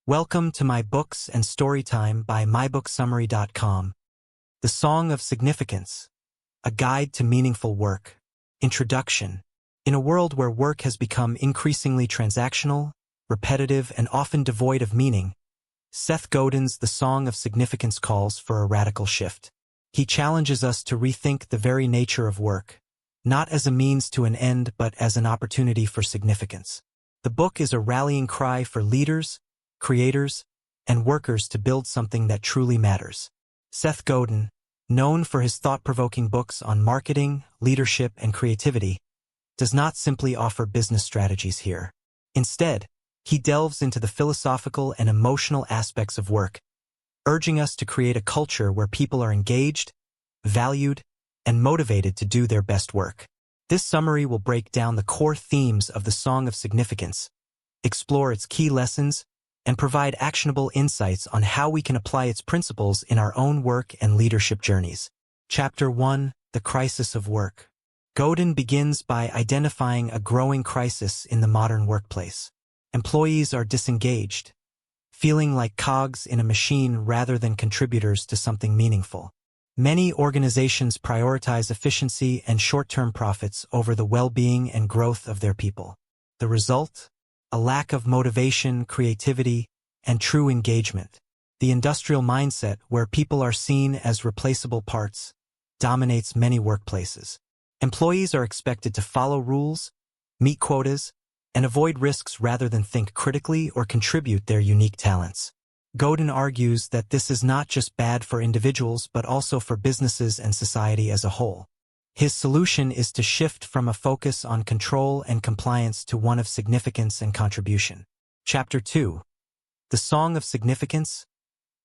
Welcome to my books and storytime by mybooksummary.com. The Song of Significance, a guide to meaningful work. Introduction. In a world where work has become increasingly transactional, repetitive, and often devoid of meaning, Seth Godin's The Song of Significance calls for a radical shift. He challenges us to rethink the very nature of work, not as a means to an end but as an opportunity for significance. The book is a rallying cry for leaders, creators, and workers to build something that truly matters. Seth Godin, known for his thought-provoking books on marketing, leadership, and creativity, does not simply offer business strategies here. Instead, he delves into the philosophical and emotional aspects of work, urging us to create a culture where people are engaged, valued, and motivated to do their best work. This summary will break down the core themes of the Song of Significance, explore its key lessons, and provide actionable insights on how we can apply its principles in our own work and leadership journeys. Chapter 1: The Crisis of Work. Godin begins by identifying a growing crisis in the modern workplace. Employees are disengaged, feeling like cogs in a machine rather than contributors to something meaningful. Many organizations prioritize efficiency and short-term profits over the well-being and growth of their people. The result? A lack of motivation, creativity, and true engagement. The industrial mindset, where people are seen as replaceable parts, dominates many workplaces. Employees are expected to follow rules, meet quotas, and avoid risks rather than think critically or contribute their unique talents. Godin argues that this is not just bad for individuals but also for businesses and society as a whole. His solution is to shift from a focus on control and compliance to one of significance and contribution. Chapter 2: The Song of Significance.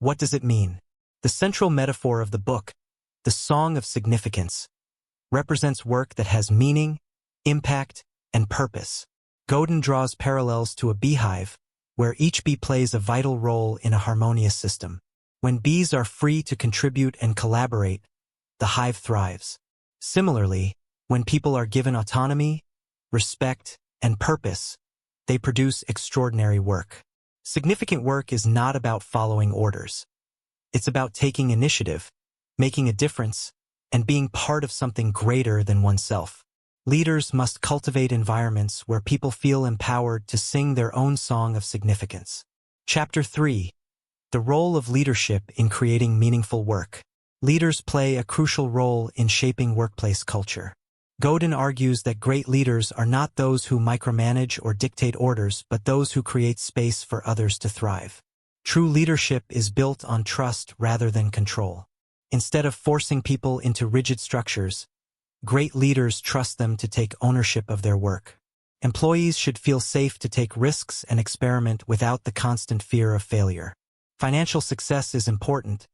What does it mean? The central metaphor of the book, The Song of Significance, represents work that has meaning, impact, and purpose. Godin draws parallels to a beehive, where each bee plays a vital role in a harmonious system. When bees are free to contribute and collaborate, the hive thrives. Similarly, when people are given autonomy, respect, and purpose, they produce extraordinary work. Significant work is not about following orders. It's about taking initiative, making a difference, and being part of something greater than oneself. Leaders must cultivate environments where people feel empowered to sing their own song of significance. Chapter 3: The Role of Leadership in Creating Meaningful Work. Leaders play a crucial role in shaping workplace culture. Godin argues that great leaders are not those who micromanage or dictate orders, but those who create space for others to thrive. True leadership is built on trust rather than control. Instead of forcing people into rigid structures, great leaders trust them to take ownership of their work. Employees should feel safe to take risks and experiment without the constant fear of failure. Financial success is important,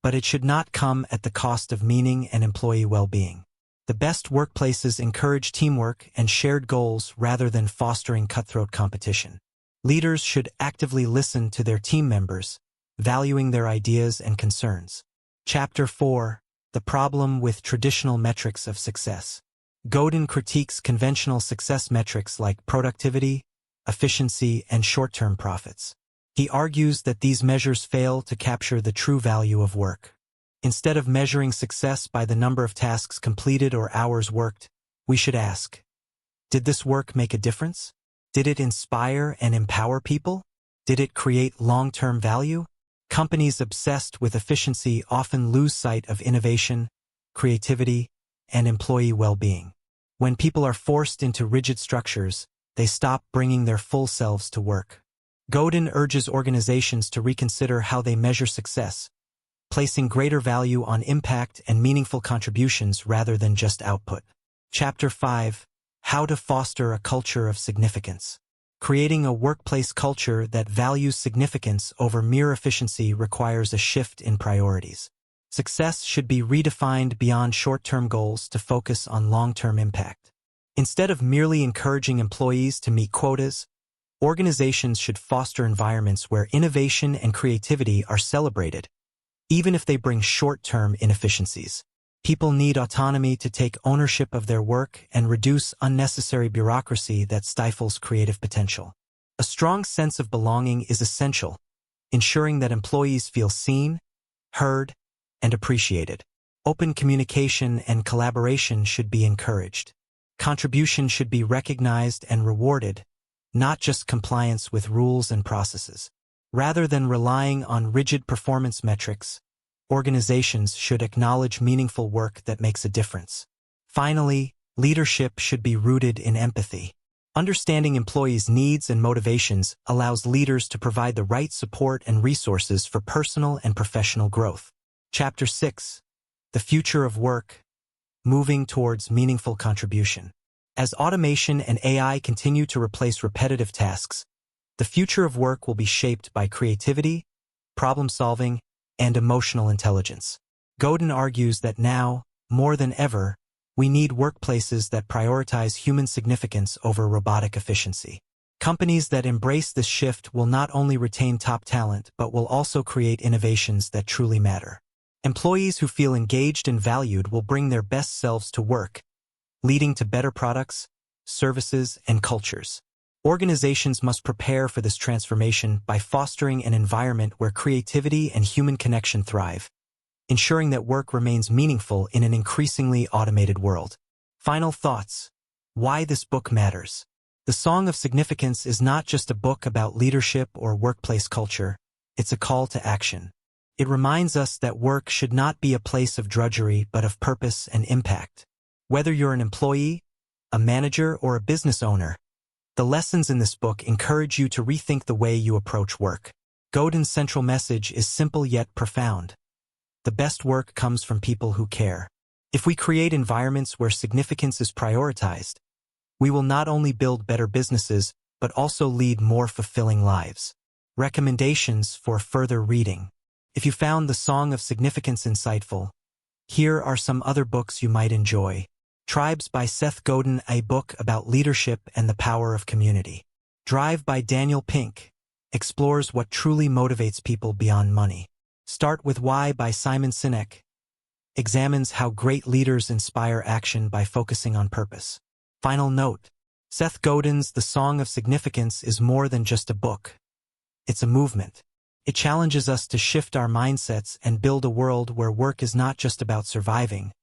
but it should not come at the cost of meaning and employee well-being. The best workplaces encourage teamwork and shared goals rather than fostering cutthroat competition. Leaders should actively listen to their team members, valuing their ideas and concerns. Chapter 4: The Problem with Traditional Metrics of Success. Godin critiques conventional success metrics like productivity, efficiency, and short-term profits. He argues that these measures fail to capture the true value of work. Instead of measuring success by the number of tasks completed or hours worked, we should ask, did this work make a difference? Did it inspire and empower people? Did it create long-term value? Companies obsessed with efficiency often lose sight of innovation, creativity, and employee well-being. When people are forced into rigid structures, they stop bringing their full selves to work. Godin urges organizations to reconsider how they measure success, placing greater value on impact and meaningful contributions rather than just output. Chapter 5: How to Foster a Culture of Significance. Creating a workplace culture that values significance over mere efficiency requires a shift in priorities. Success should be redefined beyond short-term goals to focus on long-term impact. Instead of merely encouraging employees to meet quotas, organizations should foster environments where innovation and creativity are celebrated, even if they bring short-term inefficiencies. People need autonomy to take ownership of their work and reduce unnecessary bureaucracy that stifles creative potential. A strong sense of belonging is essential, ensuring that employees feel seen, heard, and appreciated. Open communication and collaboration should be encouraged. Contribution should be recognized and rewarded, not just compliance with rules and processes. Rather than relying on rigid performance metrics, organizations should acknowledge meaningful work that makes a difference. Finally, leadership should be rooted in empathy. Understanding employees' needs and motivations allows leaders to provide the right support and resources for personal and professional growth. Chapter 6. The Future of Work, Moving Towards Meaningful Contribution. As automation and AI continue to replace repetitive tasks, the future of work will be shaped by creativity, problem-solving, and emotional intelligence. Godin argues that now, more than ever, we need workplaces that prioritize human significance over robotic efficiency. Companies that embrace this shift will not only retain top talent but will also create innovations that truly matter. Employees who feel engaged and valued will bring their best selves to work, leading to better products, services, and cultures. Organizations must prepare for this transformation by fostering an environment where creativity and human connection thrive, ensuring that work remains meaningful in an increasingly automated world. Final thoughts. Why this book matters. The Song of Significance is not just a book about leadership or workplace culture, it's a call to action. It reminds us that work should not be a place of drudgery but of purpose and impact. Whether you're an employee, a manager, or a business owner, the lessons in this book encourage you to rethink the way you approach work. Godin's central message is simple yet profound. The best work comes from people who care. If we create environments where significance is prioritized, we will not only build better businesses, but also lead more fulfilling lives. Recommendations for further reading. If you found The Song of Significance insightful, here are some other books you might enjoy. Tribes by Seth Godin, a book about leadership and the power of community. Drive by Daniel Pink explores what truly motivates people beyond money. Start with Why by Simon Sinek examines how great leaders inspire action by focusing on purpose. Final note. Seth Godin's The Song of Significance is more than just a book. It's a movement. It challenges us to shift our mindsets and build a world where work is not just about surviving,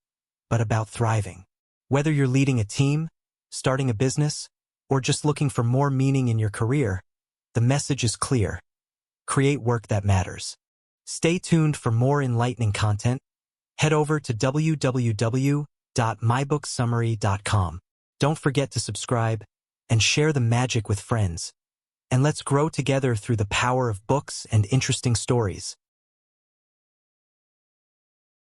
but about thriving. Whether you're leading a team, starting a business, or just looking for more meaning in your career, the message is clear. Create work that matters. Stay tuned for more enlightening content. Head over to www.mybooksummary.com. Don't forget to subscribe and share the magic with friends. And let's grow together through the power of books and interesting stories.